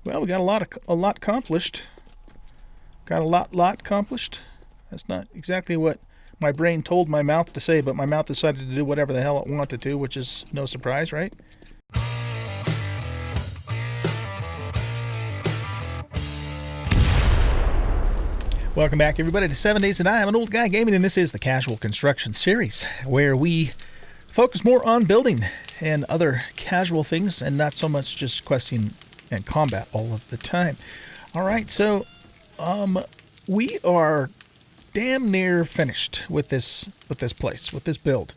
Well, we got a lot accomplished. Got a lot accomplished. That's not exactly what my brain told my mouth to say, but my mouth decided to do whatever the hell it wanted to, which is no surprise, right? Welcome back, everybody, to 7 Days to Die. I'm an old guy gaming, and this is the Casual Construction Series, where we focus more on building and other casual things, and not so much just questing and combat all of the time. All right, so we are damn near finished with this place, with this build.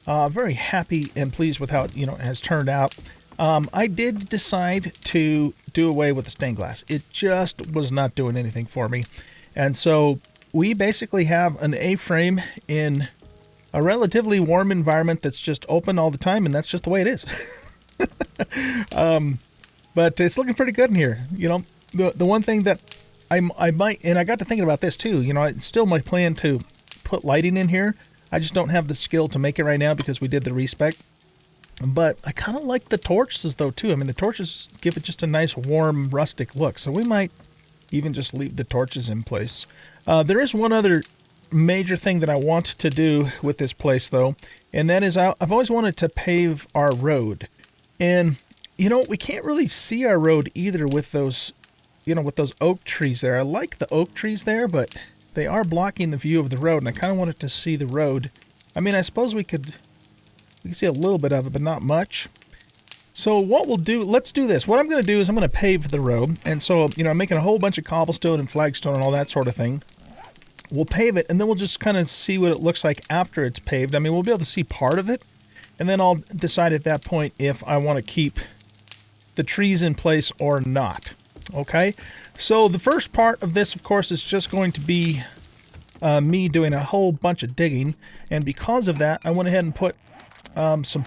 Very happy and pleased with how it has turned out. I did decide to do away with the stained glass. It just was not doing anything for me. And so we basically have an A-frame in a relatively warm environment that's just open all the time, and that's just the way it is. But it's looking pretty good in here. The one thing that I might, and I got to thinking about this too, it's still my plan to put lighting in here. I just don't have the skill to make it right now because we did the respec. But I kind of like the torches though too. I mean, the torches give it just a nice warm rustic look. So we might even just leave the torches in place. There is one other major thing that I want to do with this place though, and that is I've always wanted to pave our road. And we can't really see our road either with those, with those oak trees there. I like the oak trees there, but they are blocking the view of the road, and I kind of wanted to see the road. I mean, I suppose we can see a little bit of it, but not much. So what we'll do, let's do this. What I'm going to do is I'm going to pave the road. And so, I'm making a whole bunch of cobblestone and flagstone and all that sort of thing. We'll pave it, and then we'll just kind of see what it looks like after it's paved. I mean, we'll be able to see part of it, and then I'll decide at that point if I want to keep the trees in place or not. Okay? So the first part of this, of course, is just going to be me doing a whole bunch of digging. And because of that, I went ahead and put some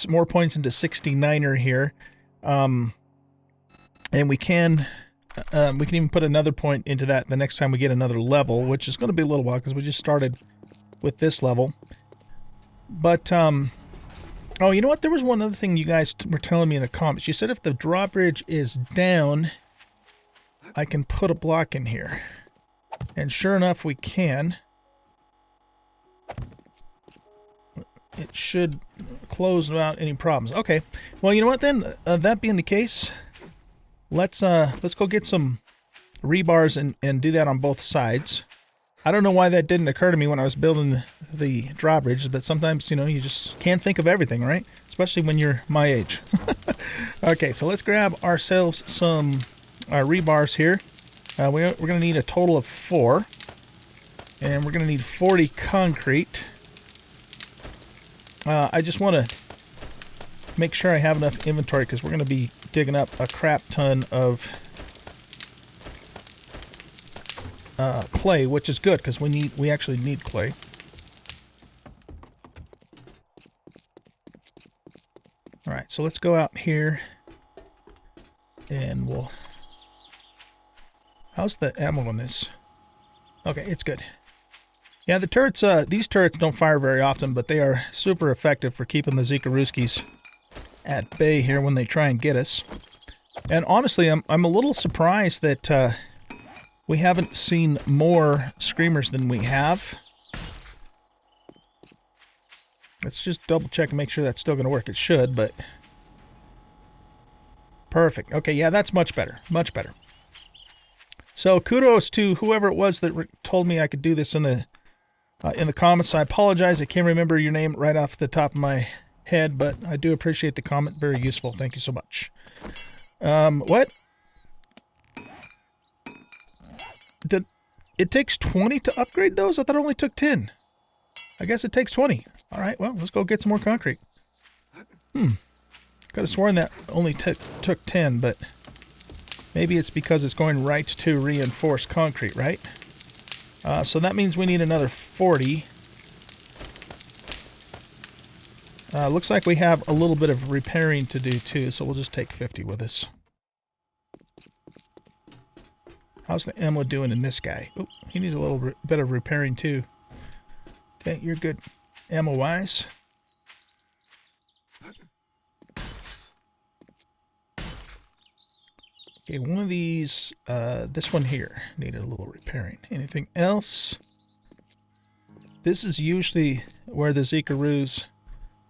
more points into 69er here, and we can even put another point into that the next time we get another level, which is going to be a little while because we just started with this level. But oh, you know what? There was one other thing you guys were telling me in the comments. You said if the drawbridge is down, I can put a block in here, and sure enough, we can. It should close without any problems. Okay. Well, you know what then? That being the case, let's go get some rebars and do that on both sides. I don't know why that didn't occur to me when I was building the drawbridge, but sometimes, you just can't think of everything, right? Especially when you're my age. Okay, so let's grab ourselves some rebars here. We're going to need a total of 4. And we're going to need 40 concrete. I just want to make sure I have enough inventory because we're going to be digging up a crap ton of clay, which is good because we actually need clay. All right, so let's go out here and we'll... How's the ammo on this? Okay, it's good. Yeah, the turrets, these turrets don't fire very often, but they are super effective for keeping the Zikaruskis at bay here when they try and get us. And honestly, I'm a little surprised that we haven't seen more screamers than we have. Let's just double check and make sure that's still going to work. It should, but... Perfect. Okay, yeah, that's much better. Much better. So kudos to whoever it was that told me I could do this in the comments. I apologize. I can't remember your name right off the top of my head, but I do appreciate the comment. Very useful. Thank you so much. What? It takes 20 to upgrade those? I thought it only took 10. I guess it takes 20. All right, well, let's go get some more concrete. Could have sworn that only took 10, but maybe it's because it's going right to reinforced concrete, right? So that means we need another 40. Looks like we have a little bit of repairing to do too, so we'll just take 50 with us. How's the ammo doing in this guy? Oh, he needs a little bit of repairing too. Okay, you're good ammo-wise. Okay, one of these, this one here, needed a little repairing. Anything else? This is usually where the Zikaroos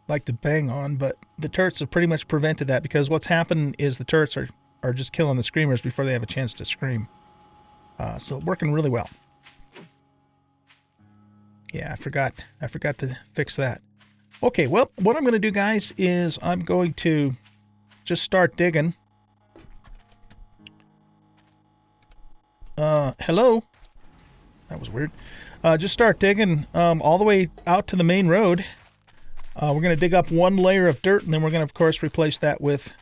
like to bang on, but the turrets have pretty much prevented that, because what's happened is the turrets are just killing the screamers before they have a chance to scream. So working really well. Yeah, I forgot to fix that. Okay, well, what I'm going to do, guys, is I'm going to just start digging. Hello? That was weird. Just start digging all the way out to the main road. We're going to dig up one layer of dirt, and then we're going to, of course, replace that with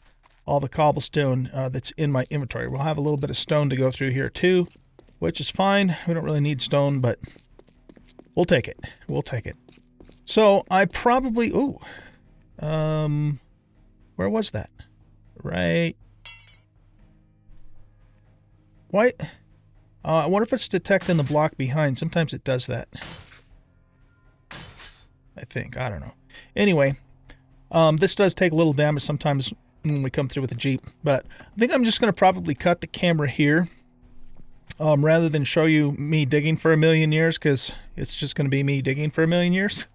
all the cobblestone that's in my inventory. We'll have a little bit of stone to go through here, too, which is fine. We don't really need stone, but we'll take it. We'll take it. So I probably... Ooh. Where was that? Right. What? I wonder if it's detecting the block behind. Sometimes it does that. I think. I don't know. Anyway, this does take a little damage sometimes when we come through with the Jeep. But I think I'm just going to probably cut the camera here. Rather than show you me digging for a million years, because it's just going to be me digging for a million years.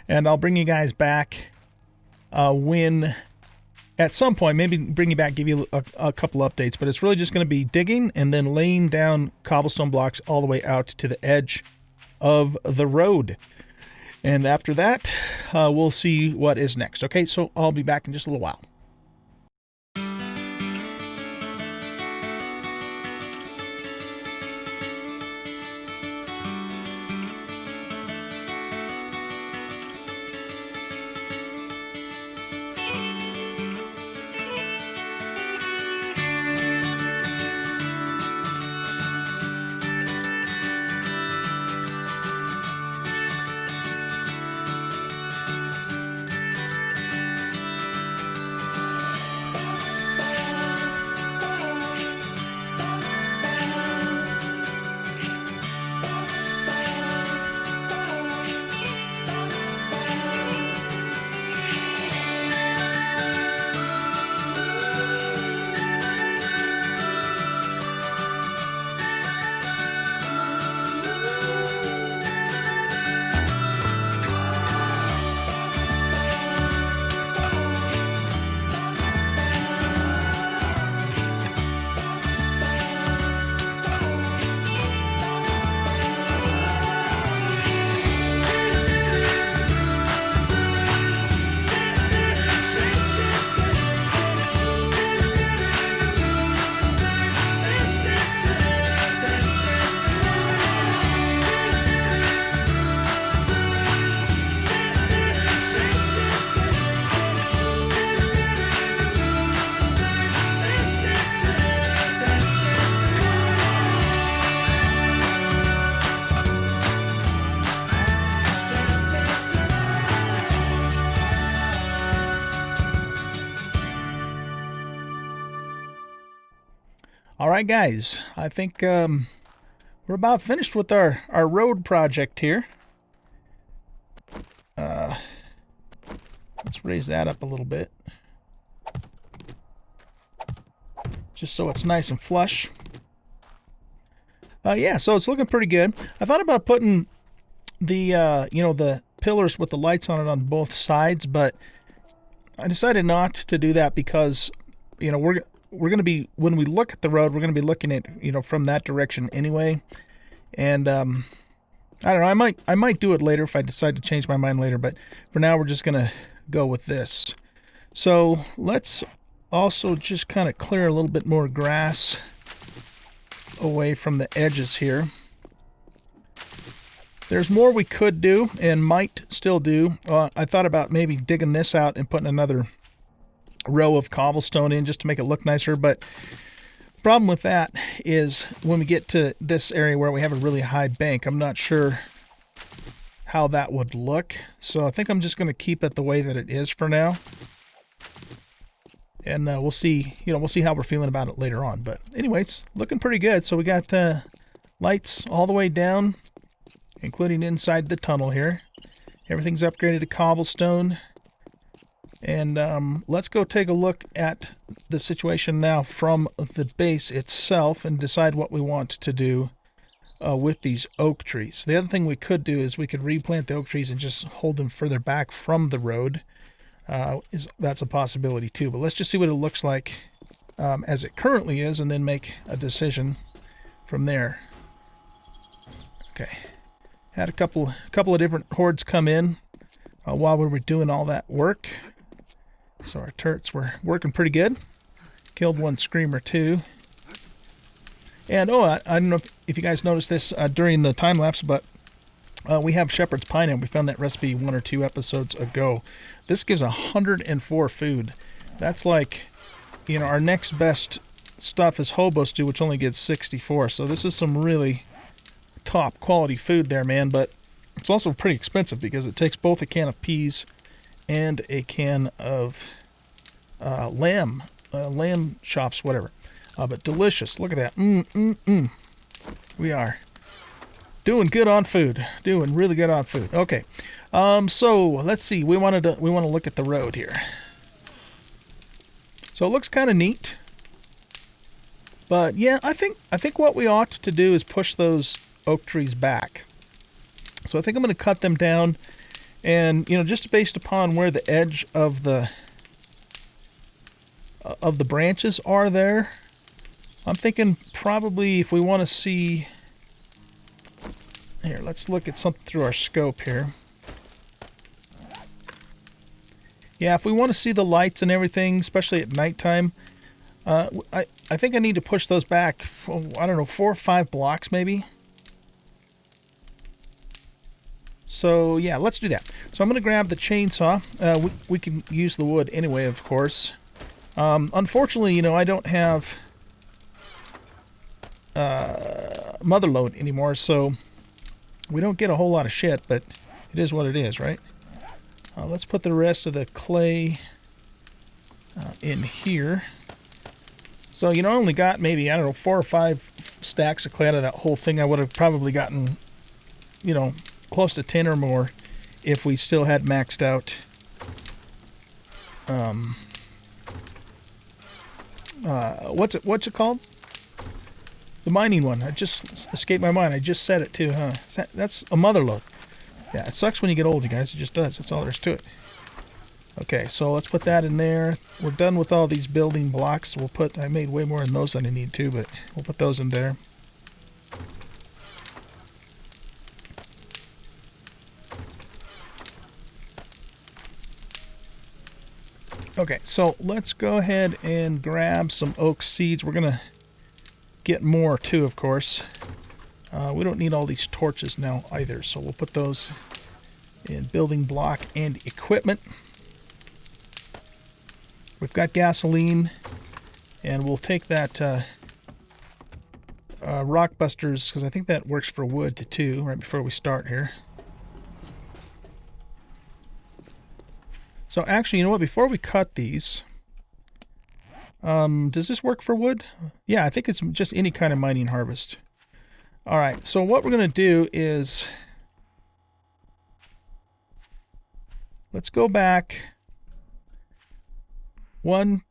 And I'll bring you guys back when... At some point, maybe bring you back, give you a couple updates, but it's really just going to be digging and then laying down cobblestone blocks all the way out to the edge of the road. And after that, we'll see what is next. Okay, so I'll be back in just a little while. All right, guys, I think we're about finished with our road project here. Let's raise that up a little bit, just so it's nice and flush. Yeah, so it's looking pretty good. I thought about putting the you know, the pillars with the lights on it on both sides, but I decided not to do that because, you know, we're going to be, when we look at the road, we're going to be looking at, you know, from that direction anyway. And I don't know, I might do it later if I decide to change my mind later, but for now we're just going to go with this. So let's also just kind of clear a little bit more grass away from the edges here. There's more we could do and might still do. I thought about maybe digging this out and putting another row of cobblestone in just to make it look nicer, but the problem with that is when we get to this area where we have a really high bank, I'm not sure how that would look. So I think I'm just going to keep it the way that it is for now. And we'll see, you know, we'll see how we're feeling about it later on. But anyways, looking pretty good. So we got lights all the way down, including inside the tunnel here. Everything's upgraded to cobblestone. And let's go take a look at the situation now from the base itself and decide what we want to do with these oak trees. The other thing we could do is we could replant the oak trees and just hold them further back from the road. That's a possibility too. But let's just see what it looks like as it currently is, and then make a decision from there. Okay, had a couple of different hordes come in while we were doing all that work. So our turrets were working pretty good. Killed one screamer too. And I don't know if you guys noticed this during the time lapse, but we have shepherd's pine, and we found that recipe 1 or 2 episodes ago. This gives 104 food. That's like, you know, our next best stuff is hobo stew, which only gets 64. So this is some really top quality food there, man. But it's also pretty expensive because it takes both a can of peas and a can of lamb chops, whatever. But delicious. Look at that. We are doing good on food. Doing really good on food. Okay. So let's see. We want to look at the road here. So it looks kind of neat. But yeah, I think what we ought to do is push those oak trees back. So I think I'm going to cut them down, and you know, just based upon where the edge of the branches are there, I'm thinking probably if we want to see here, let's look at something through our scope here. Yeah, if we want to see the lights and everything, especially at nighttime, I think I need to push those back, I don't know, 4 or 5 blocks maybe. So yeah, let's do that. So I'm going to grab the chainsaw. We can use the wood anyway, of course. Unfortunately, you know, I don't have mother load anymore, so we don't get a whole lot of shit, but it is what it is, right? Let's put the rest of the clay in here. So, you know, I only got maybe, I don't know, 4 or 5 stacks of clay out of that whole thing. I would have probably gotten, you know, close to 10 or more if we still had maxed out what's it called? The mining one. I just escaped my mind. I just said it too, huh? That's a mother lode. Yeah, it sucks when you get old, you guys. It just does. That's all there is to it. Okay, so let's put that in there. We're done with all these building blocks. I made way more than those than I need to, but we'll put those in there. Okay, so let's go ahead and grab some oak seeds. We're going to get more too, of course. We don't need all these torches now either, so we'll put those in building block and equipment. We've got gasoline, and we'll take that rock busters, because I think that works for wood too, right before we start here. So actually, you know what? Before we cut these, does this work for wood? Yeah, I think it's just any kind of mining harvest. All right, so what we're going to do is, let's go back one.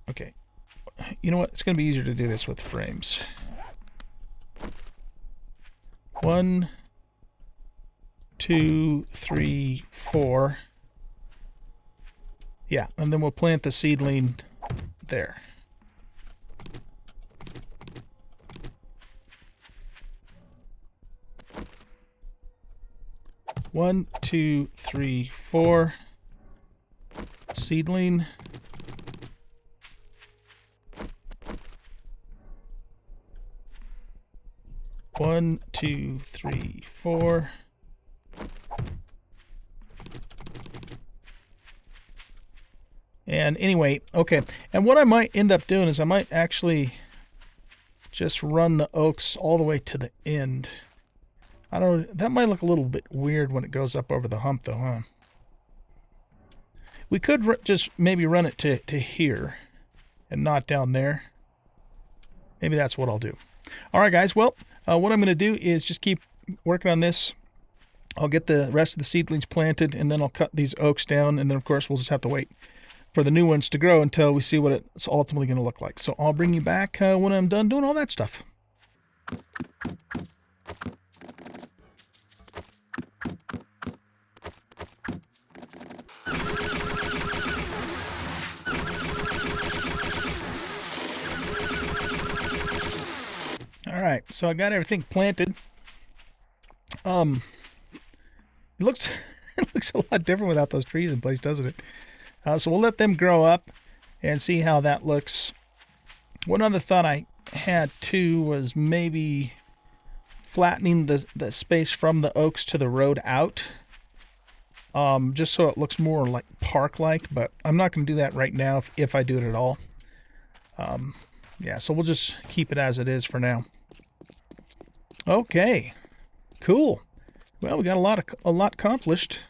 Okay, you know what? It's going to be easier to do this with frames. 1, 2, 3, 4. Yeah, and then we'll plant the seedling there. One, 2, 3, 4. Seedling. One, 2, 3, 4. And anyway, okay. And what I might end up doing is I might actually just run the oaks all the way to the end. I don't. That might look a little bit weird when it goes up over the hump, though, huh? We could just maybe run it to here and not down there. Maybe that's what I'll do. All right, guys. Well, what I'm going to do is just keep working on this I'll get the rest of the seedlings planted, and then I'll cut these oaks down, and then of course we'll just have to wait for the new ones to grow until we see what it's ultimately going to look like. So I'll bring you back when I'm done doing all that stuff. All right, so I got everything planted. It looks it looks a lot different without those trees in place, doesn't it? So we'll let them grow up and see how that looks. One other thought I had too was maybe flattening the space from the oaks to the road out, just so it looks more like park-like. But I'm not going to do that right now if I do it at all. Yeah, so we'll just keep it as it is for now. Okay, cool. Well, we got a lot accomplished.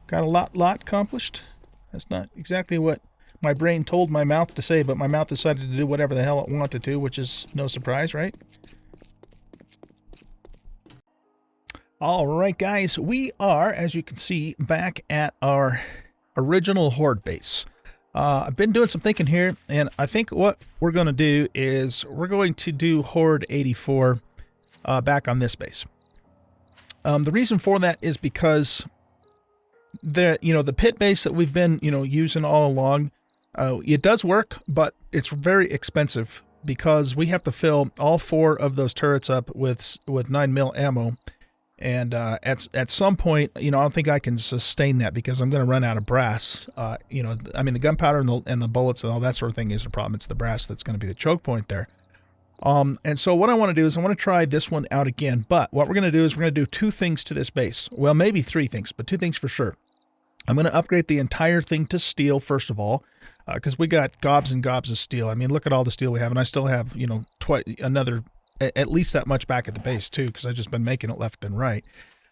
Got a lot accomplished. That's not exactly what my brain told my mouth to say, but my mouth decided to do whatever the hell it wanted to, which is no surprise, right? All right, guys, we are, as you can see, back at our original horde base. I've been doing some thinking here, and I think what we're going to do is we're going to do Horde 84 back on this base. The reason for that is because the pit base that we've been using all along, it does work, but it's very expensive because we have to fill all 4 of those turrets up with 9mm ammo. And at some point, I don't think I can sustain that because I'm going to run out of brass. I mean, the gunpowder and the bullets and all that sort of thing is the problem. It's the brass that's going to be the choke point there. And so what I want to do is I want to try this one out again. But what we're going to do is we're going to do 2 things to this base. Well, maybe 3 things, but 2 things for sure. I'm going to upgrade the entire thing to steel, first of all, because we got gobs and gobs of steel. I mean, look at all the steel we have, and I still have, another at least that much back at the base too, because I've just been making it left and right.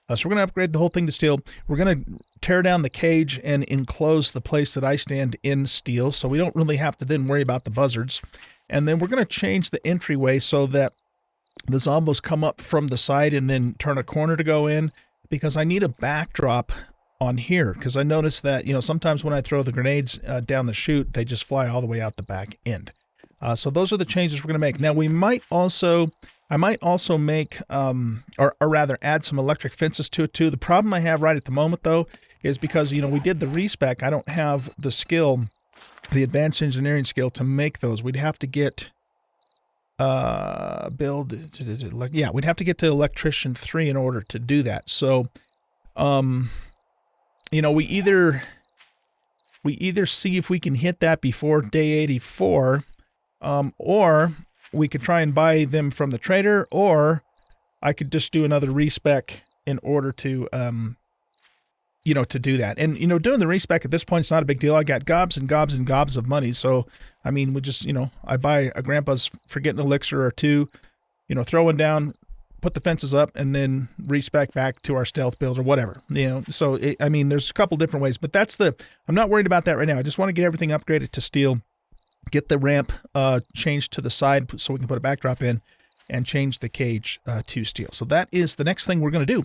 So we're going to upgrade the whole thing to steel. We're going to tear down the cage and enclose the place that I stand in steel, so we don't really have to then worry about the buzzards. And then we're going to change the entryway so that the zombos come up from the side and then turn a corner to go in, because I need a backdrop on here, because I noticed that sometimes when I throw the grenades down the chute, they just fly all the way out the back end. So those are the changes we're going to make. Now I might also make, or rather add some electric fences to it too. The problem I have right at the moment though, is because, we did the respec, I don't have the skill, the advanced engineering skill to make those. We'd have to get, we'd have to get to electrician 3 in order to do that. So, we either see if we can hit that before day 84, or we could try and buy them from the trader, or I could just do another respec in order to, to do that. And, doing the respec at this point is not a big deal. I got gobs and gobs and gobs of money. So, I mean, we just, I buy a grandpa's forgetting elixir or 2, throw one down, put the fences up, and then respec back to our stealth build or whatever, So, there's a couple different ways, but I'm not worried about that right now. I just want to get everything upgraded to steel. Get the ramp changed to the side so we can put a backdrop in, and change the cage to steel. So that is the next thing we're going to do.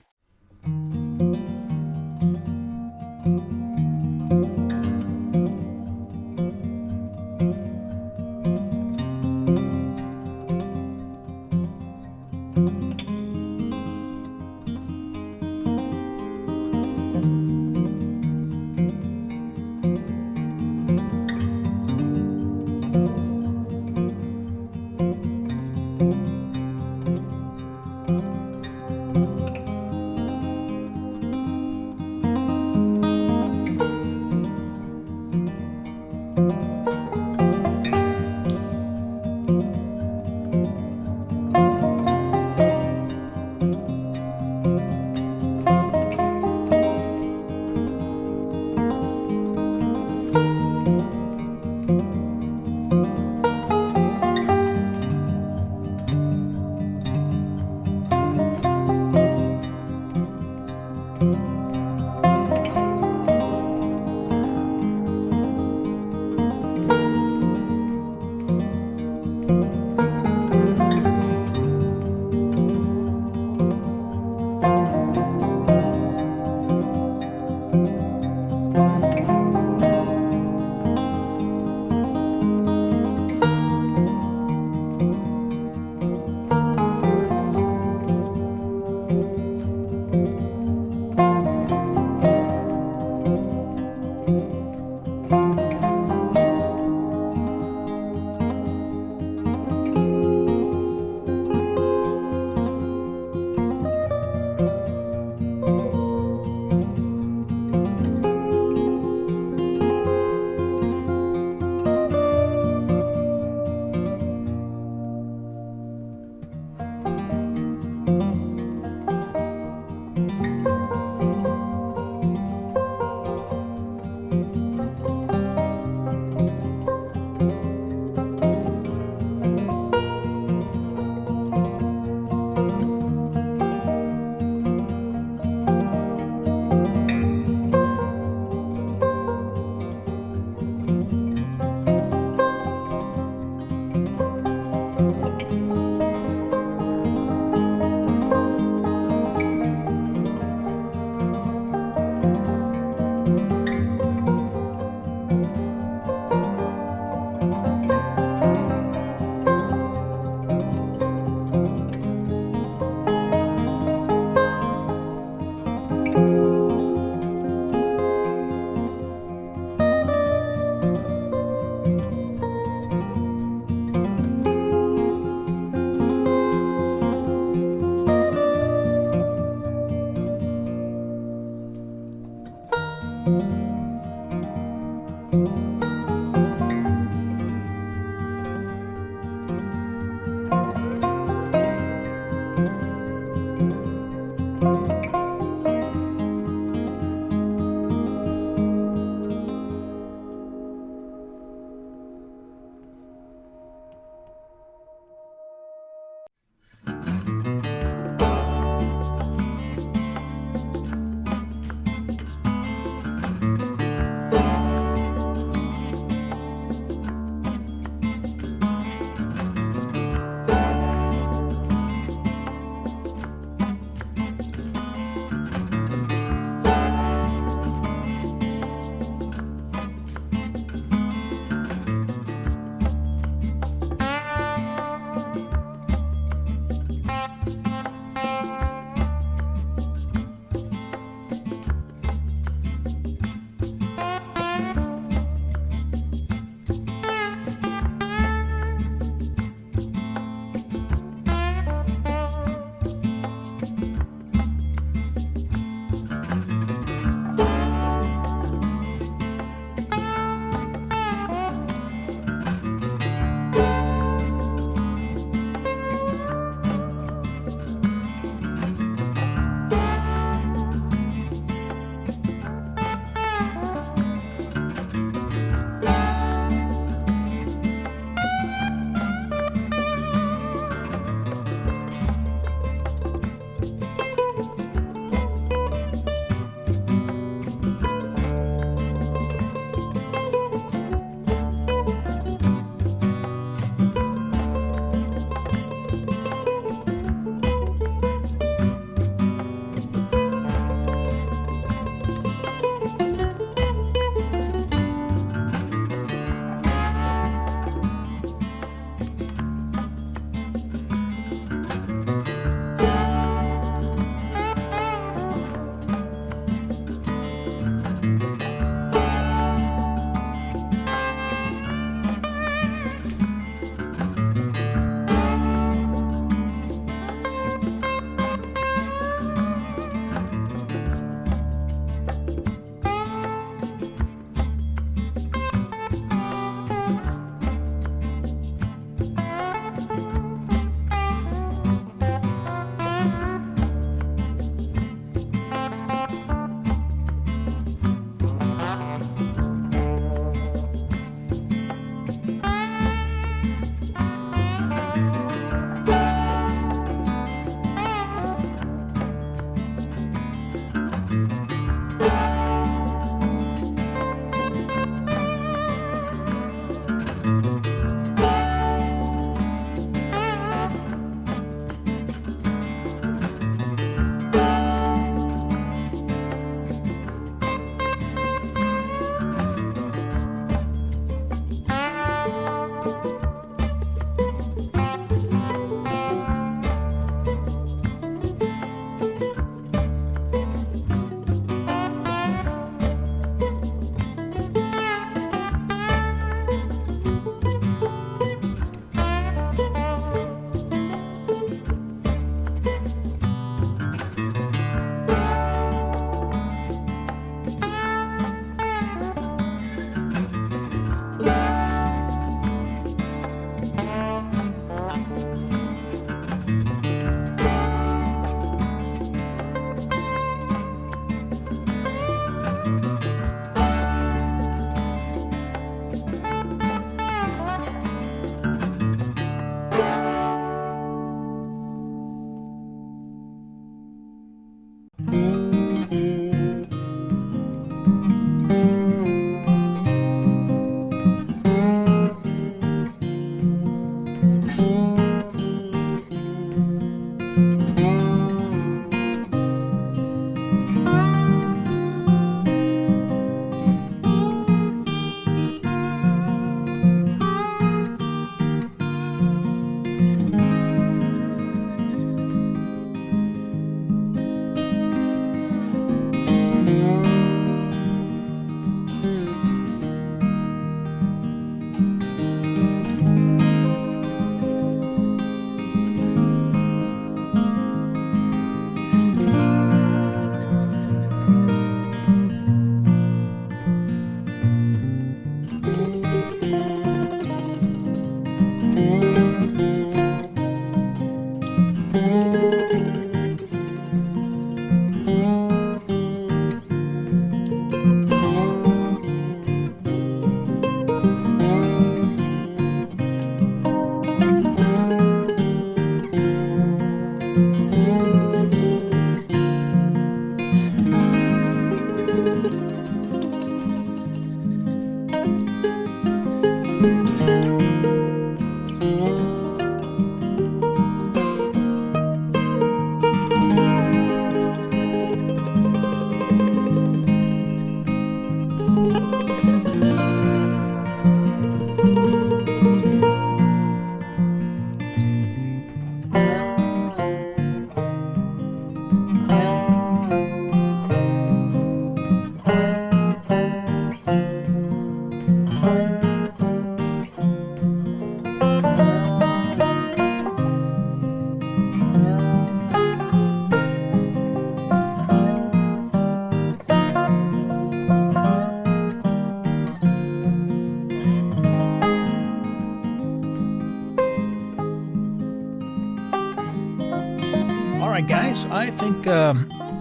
right, guys, I think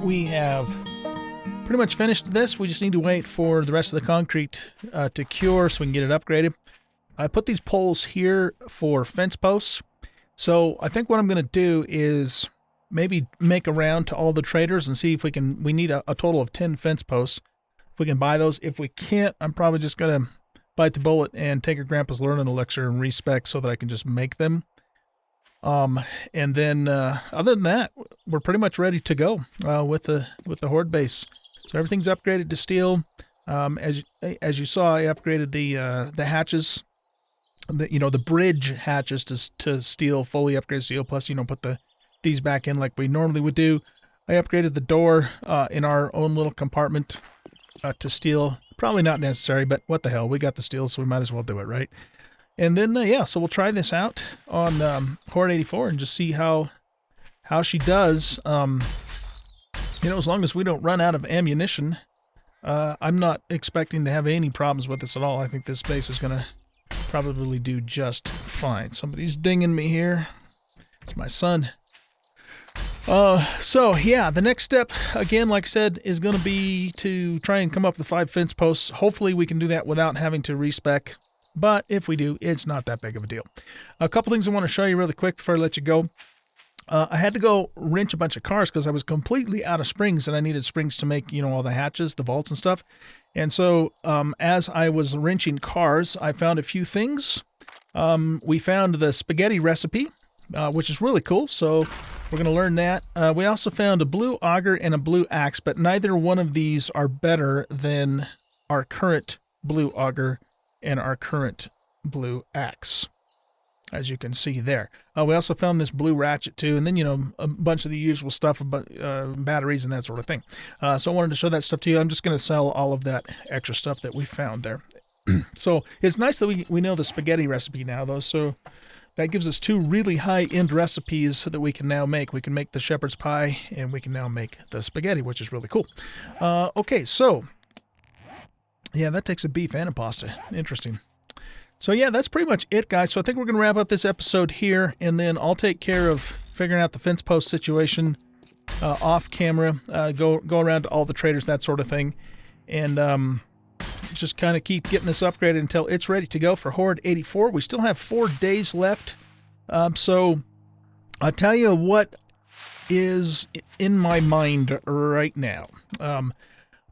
we have pretty much finished this. We just need to wait for the rest of the concrete to cure so we can get it upgraded. I put these poles here for fence posts. So I think what I'm going to do is maybe make a round to all the traders and see if we can, we need a total of 10 fence posts. If we can buy those. If we can't, I'm probably just going to bite the bullet and take your grandpa's learning elixir and respec so that I can just make them. And then other than that, we're pretty much ready to go with the horde base. So everything's upgraded to steel. As you saw, I upgraded the hatches, the bridge hatches to steel, fully upgraded steel. Plus, put these back in like we normally would do. I upgraded the door in our own little compartment to steel. Probably not necessary, but what the hell? We got the steel, so we might as well do it, right? And then, yeah, so we'll try this out on Horde 84 and just see how she does. As long as we don't run out of ammunition, I'm not expecting to have any problems with this at all. I think this base is going to probably do just fine. Somebody's dinging me here. It's my son. So, yeah, the next step, again, like I said, is going to be to try and come up with 5 fence posts. Hopefully we can do that without having to respec. But if we do, it's not that big of a deal. A couple things I want to show you really quick before I let you go. I had to go wrench a bunch of cars because I was completely out of springs, and I needed springs to make, all the hatches, the vaults and stuff. And so as I was wrenching cars, I found a few things. We found the spaghetti recipe, which is really cool. So we're going to learn that. We also found a blue auger and a blue axe, but neither one of these are better than our current blue auger and our current blue axe, as you can see there. We also found this blue ratchet too, and then a bunch of the usual stuff about batteries and that sort of thing. So I wanted to show that stuff to you. I'm just going to sell all of that extra stuff that we found there. So it's nice that we know the spaghetti recipe now, though. So that gives us 2 really high-end recipes that we can now make. We can make the shepherd's pie, and we can now make the spaghetti, which is really cool. Okay, so yeah, that takes a beef and a pasta. Interesting. So yeah, that's pretty much it, guys. So I think we're going to wrap up this episode here, and then I'll take care of figuring out the fence post situation off camera, go around to all the traders, that sort of thing, and just kind of keep getting this upgraded until it's ready to go for Horde 84. We still have 4 days left. So I'll tell you what is in my mind right now.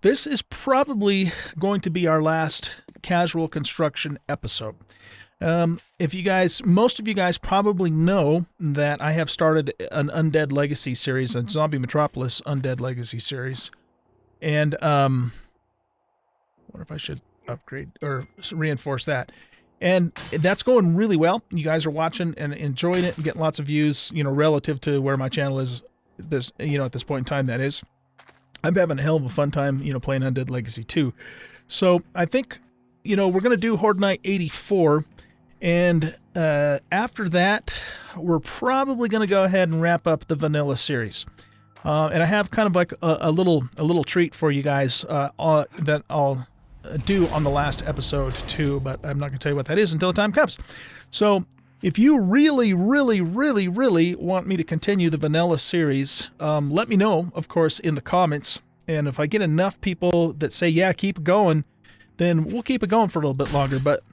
This is probably going to be our last casual construction episode. Most of you guys probably know that I have started an Undead Legacy series, a Zombie Metropolis Undead Legacy series. And I wonder if I should upgrade or reinforce that. And that's going really well. You guys are watching and enjoying it and getting lots of views, relative to where my channel is at this point in time, that is. I'm having a hell of a fun time, playing Undead Legacy 2. So I think, we're going to do Horde Night 84. And after that, we're probably going to go ahead and wrap up the vanilla series. And I have kind of like a little treat for you guys that I'll do on the last episode too, but I'm not going to tell you what that is until the time comes. So if you really, really, really, really want me to continue the vanilla series, let me know, of course, in the comments. And if I get enough people that say, yeah, keep it going, then we'll keep it going for a little bit longer. But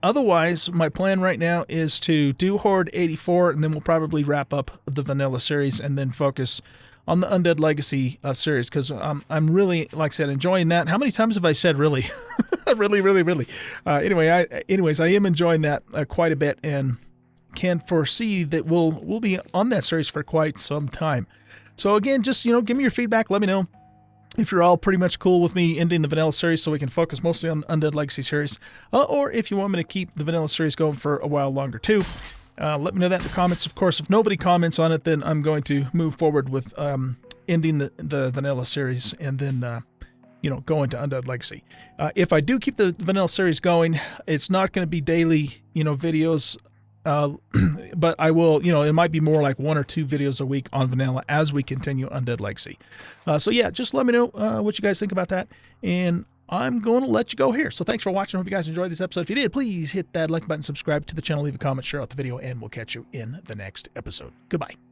otherwise, my plan right now is to do Horde 84, and then we'll probably wrap up the vanilla series and then focus on the Undead Legacy series, because I'm really, like I said, enjoying that. How many times have I said really? Really, really, really. Anyways, I am enjoying that quite a bit, and can foresee that we'll be on that series for quite some time. So again, just give me your feedback. Let me know if you're all pretty much cool with me ending the vanilla series so we can focus mostly on the Undead Legacy series, or if you want me to keep the vanilla series going for a while longer too. Let me know that in the comments. Of course, if nobody comments on it, then I'm going to move forward with ending the vanilla series and then go into Undead Legacy. If I do keep the vanilla series going, it's not going to be daily videos, but I will, it might be more like 1 or 2 videos a week on vanilla as we continue Undead Legacy. So yeah, just let me know what you guys think about that, and I'm going to let you go here. So thanks for watching. I hope you guys enjoyed this episode. If you did, please hit that like button, subscribe to the channel, leave a comment, share out the video, and we'll catch you in the next episode. Goodbye.